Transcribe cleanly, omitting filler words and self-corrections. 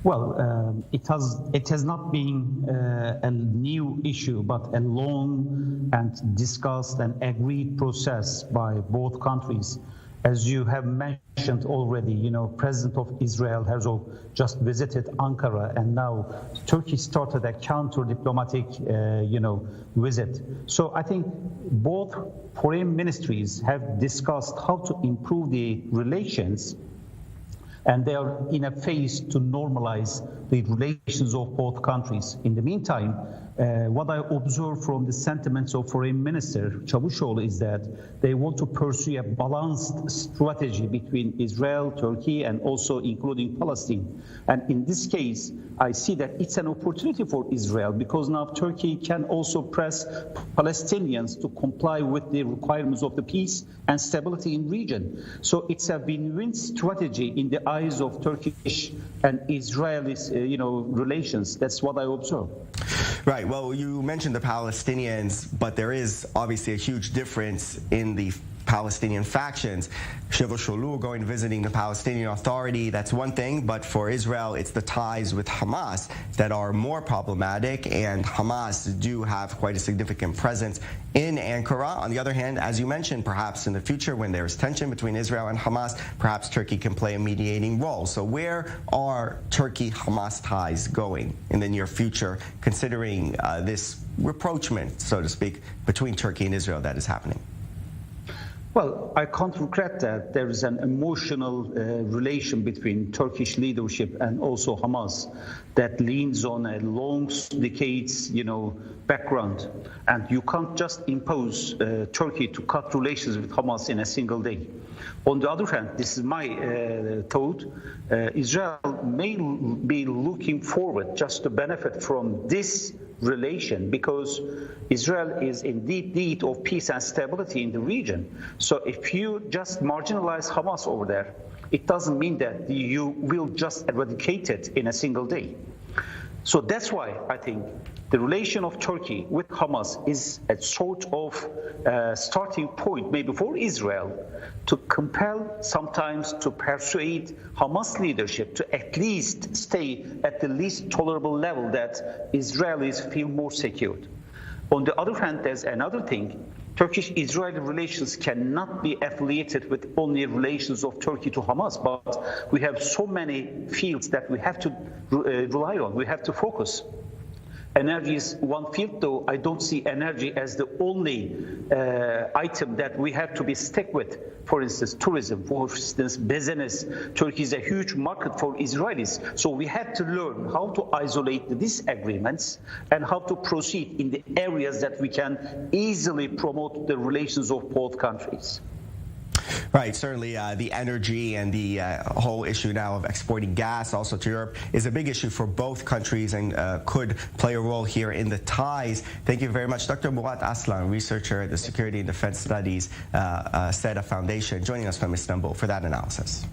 Well, it has not been a new issue, but a long and discussed and agreed process by both countries. As you have mentioned already, President of Israel Herzog just visited Ankara, and now Turkey started a counter-diplomatic, visit. So I think both foreign ministries have discussed how to improve the relations, and they are in a phase to normalize the relations of both countries. In the meantime, what I observe from the sentiments of Foreign Minister Çavuşoğlu is that they want to pursue a balanced strategy between Israel, Turkey, and also including Palestine. And in this case, I see that it's an opportunity for Israel, because now Turkey can also press Palestinians to comply with the requirements of the peace and stability in region. So it's a win-win strategy in the eyes of Turkish and Israeli, relations. That's what I observe. Right. Well, you mentioned the Palestinians, but there is obviously a huge difference in the Palestinian factions. Çavuşoğlu going visiting the Palestinian Authority, that's one thing, but for Israel, it's the ties with Hamas that are more problematic, and Hamas do have quite a significant presence in Ankara. On the other hand, as you mentioned, perhaps in the future when there's tension between Israel and Hamas, perhaps Turkey can play a mediating role. So where are Turkey-Hamas ties going in the near future, considering this rapprochement, so to speak, between Turkey and Israel that is happening? Well, I can't regret that there is an emotional relation between Turkish leadership and also Hamas that leans on a long decades, background. And you can't just impose Turkey to cut relations with Hamas in a single day. On the other hand, this is my thought, Israel may be looking forward just to benefit from this relation, because Israel is in deep need of peace and stability in the region. So if you just marginalize Hamas over there, it doesn't mean that you will just eradicate it in a single day. So that's why I think the relation of Turkey with Hamas is a sort of starting point, maybe for Israel, to compel, sometimes to persuade Hamas leadership to at least stay at the least tolerable level that Israelis feel more secured. On the other hand, there's another thing. Turkish-Israeli relations cannot be affiliated with only relations of Turkey to Hamas, but we have so many fields that we have to rely on, we have to focus. Energy is one field, though I don't see energy as the only item that we have to be stuck with. For instance, tourism, for instance, business. Turkey is a huge market for Israelis. So we have to learn how to isolate the disagreements and how to proceed in the areas that we can easily promote the relations of both countries. Right, certainly the energy and the whole issue now of exporting gas also to Europe is a big issue for both countries and could play a role here in the ties. Thank you very much, Dr. Murat Aslan, researcher at the Security and Defense Studies SEDA Foundation, joining us from Istanbul for that analysis.